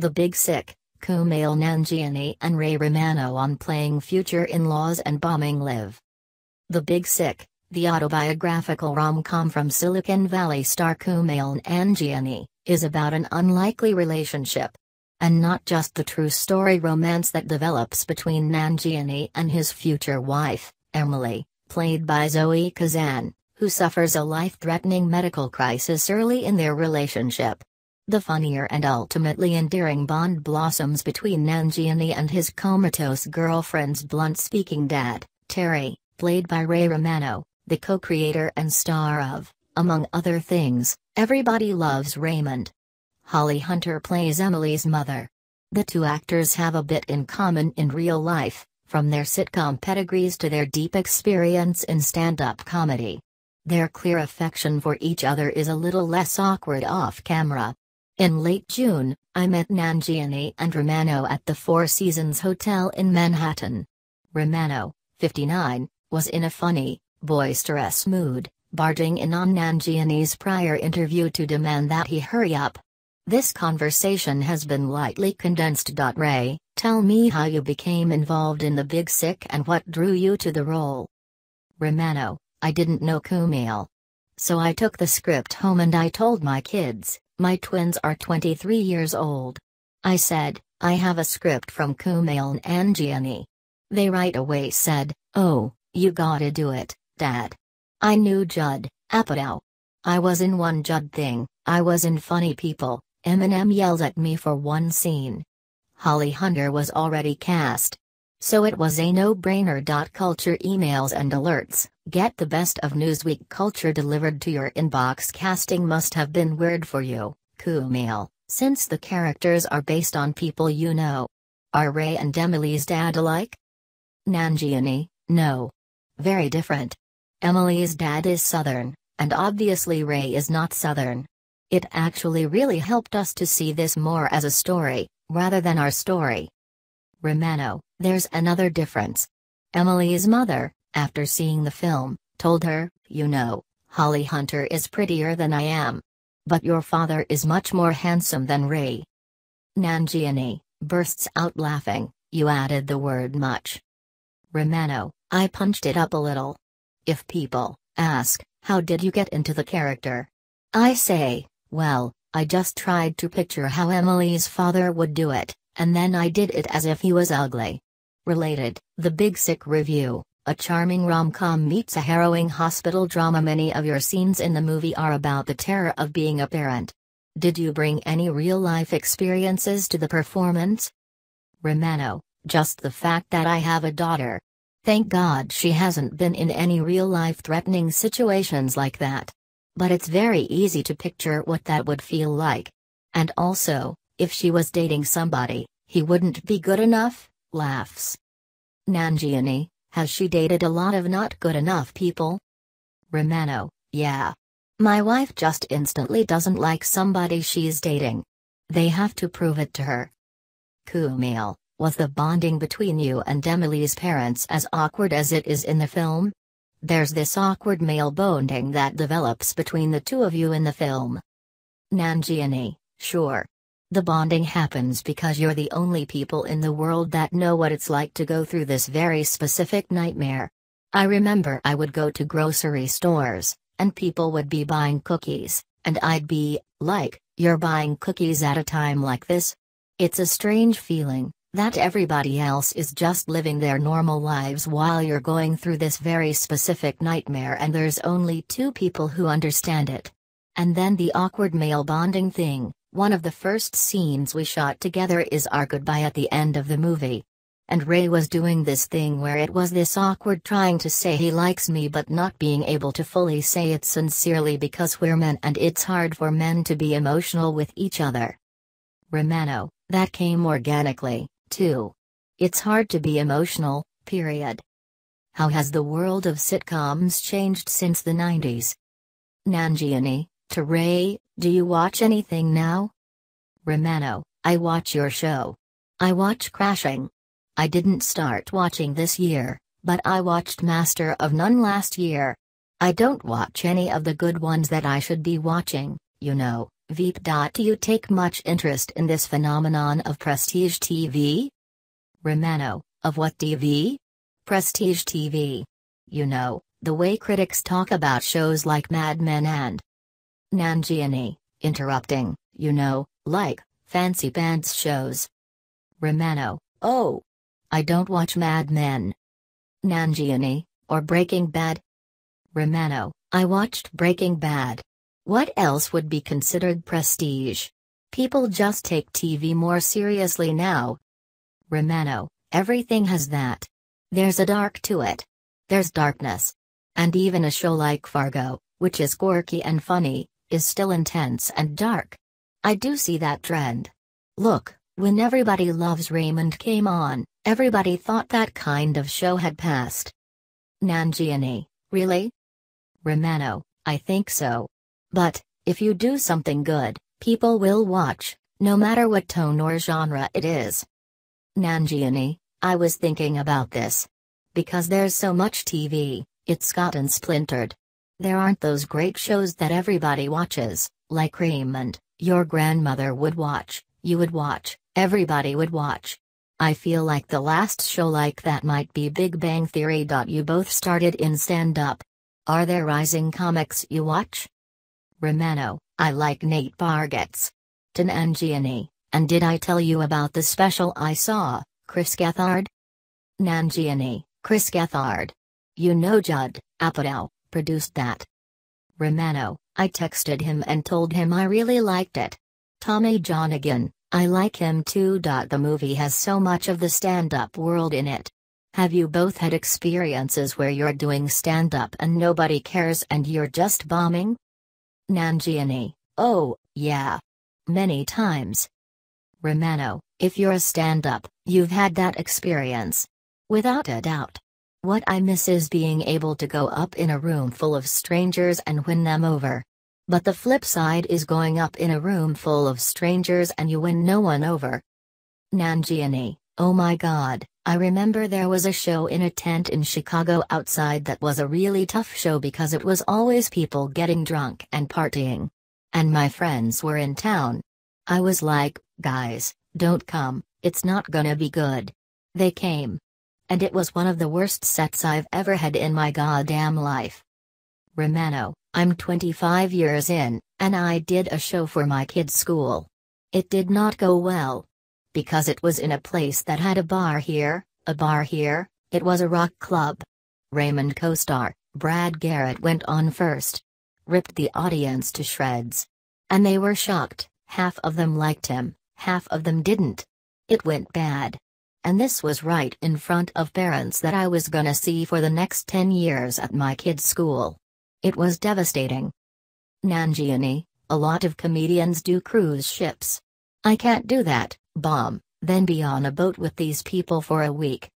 The Big Sick, Kumail Nanjiani and Ray Romano on playing future in-laws and bombing live. The Big Sick, the autobiographical rom-com from Silicon Valley star Kumail Nanjiani, is about an unlikely relationship. And not just the true story romance that develops between Nanjiani and his future wife, Emily, played by Zoe Kazan, who suffers a life-threatening medical crisis early in their relationship. The funnier and ultimately endearing bond blossoms between Nanjiani and his comatose girlfriend's blunt-speaking dad, Terry, played by Ray Romano, the co-creator and star of, among other things, Everybody Loves Raymond. Holly Hunter plays Emily's mother. The two actors have a bit in common in real life, from their sitcom pedigrees to their deep experience in stand-up comedy. Their clear affection for each other is a little less awkward off-camera. In late June, I met Nanjiani and Romano at the Four Seasons Hotel in Manhattan. Romano, 59, was in a funny, boisterous mood, barging in on Nanjiani's prior interview to demand that he hurry up. This conversation has been lightly condensed. Ray, tell me how you became involved in The Big Sick and what drew you to the role. Romano, I didn't know Kumail. So I took the script home and I told my kids. My twins are 23 years old. I said, I have a script from Kumail Nanjiani. They right away said, oh, you gotta do it, Dad. I knew Judd Apatow. I was in one Judd thing, I was in Funny People. Eminem yelled at me for one scene. Holly Hunter was already cast. So it was a no-brainer. Culture emails and alerts, get the best of Newsweek culture delivered to your inbox. Casting must have been weird for you, Kumail, since the characters are based on people you know. Are Ray and Emily's dad alike? Nanjiani, no. Very different. Emily's dad is Southern, and obviously Ray is not Southern. It actually really helped us to see this more as a story, rather than our story. Romano, there's another difference. Emily's mother, after seeing the film, told her, you know, Holly Hunter is prettier than I am. But your father is much more handsome than Ray. Nanjiani bursts out laughing, you added the word much. Romano, I punched it up a little. If people ask, how did you get into the character? I say, well, I just tried to picture how Emily's father would do it, and then I did it as if he was ugly. Related, The Big Sick Review, a charming rom-com meets a harrowing hospital drama. Many of your scenes in the movie are about the terror of being a parent. Did you bring any real-life experiences to the performance? Romano, just the fact that I have a daughter. Thank God she hasn't been in any real-life threatening situations like that. But it's very easy to picture what that would feel like. And also, if she was dating somebody, he wouldn't be good enough, laughs. Nanjiani, has she dated a lot of not good enough people? Romano, yeah. My wife just instantly doesn't like somebody she's dating. They have to prove it to her. Kumail, was the bonding between you and Emily's parents as awkward as it is in the film? There's this awkward male bonding that develops between the two of you in the film. Nanjiani, sure. The bonding happens because you're the only people in the world that know what it's like to go through this very specific nightmare. I remember I would go to grocery stores, and people would be buying cookies, and I'd be, like, you're buying cookies at a time like this? It's a strange feeling, that everybody else is just living their normal lives while you're going through this very specific nightmare and there's only two people who understand it. And then the awkward male bonding thing. One of the first scenes we shot together is our goodbye at the end of the movie. And Ray was doing this thing where it was this awkward trying to say he likes me but not being able to fully say it sincerely because we're men and it's hard for men to be emotional with each other. Romano, that came organically, too. It's hard to be emotional, period. How has the world of sitcoms changed since the 90s? Nanjiani, to Ray, do you watch anything now? Romano, I watch your show. I watch Crashing. I didn't start watching this year, but I watched Master of None last year. I don't watch any of the good ones that I should be watching, you know, Veep. Do you take much interest in this phenomenon of prestige TV? Romano, of what TV? Prestige TV. You know, the way critics talk about shows like Mad Men and Nanjiani, interrupting, you know, like fancy pants shows. Romano, oh, I don't watch Mad Men. Nanjiani, or Breaking Bad? Romano, I watched Breaking Bad. What else would be considered prestige? People just take TV more seriously now. Romano, everything has that. There's a dark to it. There's darkness. And even a show like Fargo, which is quirky and funny, is still intense and dark. I do see that trend. Look, when Everybody Loves Raymond came on, everybody thought that kind of show had passed. Nanjiani, really? Romano, I think so. But, if you do something good, people will watch, no matter what tone or genre it is. Nanjiani, I was thinking about this. Because there's so much TV, it's gotten splintered. There aren't those great shows that everybody watches, like Raymond, your grandmother would watch, you would watch, everybody would watch. I feel like the last show like that might be Big Bang Theory. You both started in stand-up. Are there rising comics you watch? Romano, I like Nate Bargatze. To Nanjiani, and did I tell you about the special I saw, Chris Gethard? Nanjiani, Chris Gethard. You know Judd Apatow produced that. Romano, I texted him and told him I really liked it. Tommy Johnigan, I like him too. The movie has so much of the stand-up world in it. Have you both had experiences where you're doing stand-up and nobody cares and you're just bombing? Nanjiani, oh, yeah. Many times. Romano, if you're a stand-up, you've had that experience. Without a doubt. What I miss is being able to go up in a room full of strangers and win them over. But the flip side is going up in a room full of strangers and you win no one over. Nanjiani, oh my god, I remember there was a show in a tent in Chicago outside that was a really tough show because it was always people getting drunk and partying. And my friends were in town. I was like, guys, don't come, it's not gonna be good. They came. And it was one of the worst sets I've ever had in my goddamn life. Romano, I'm 25 years in, and I did a show for my kids' school. It did not go well. Because it was in a place that had a bar here, it was a rock club. Raymond co-star, Brad Garrett went on first. Ripped the audience to shreds. And they were shocked, half of them liked him, half of them didn't. It went bad. And this was right in front of parents that I was gonna see for the next 10 years at my kids' school. It was devastating. Nanjiani, a lot of comedians do cruise ships. I can't do that, bomb, then be on a boat with these people for a week.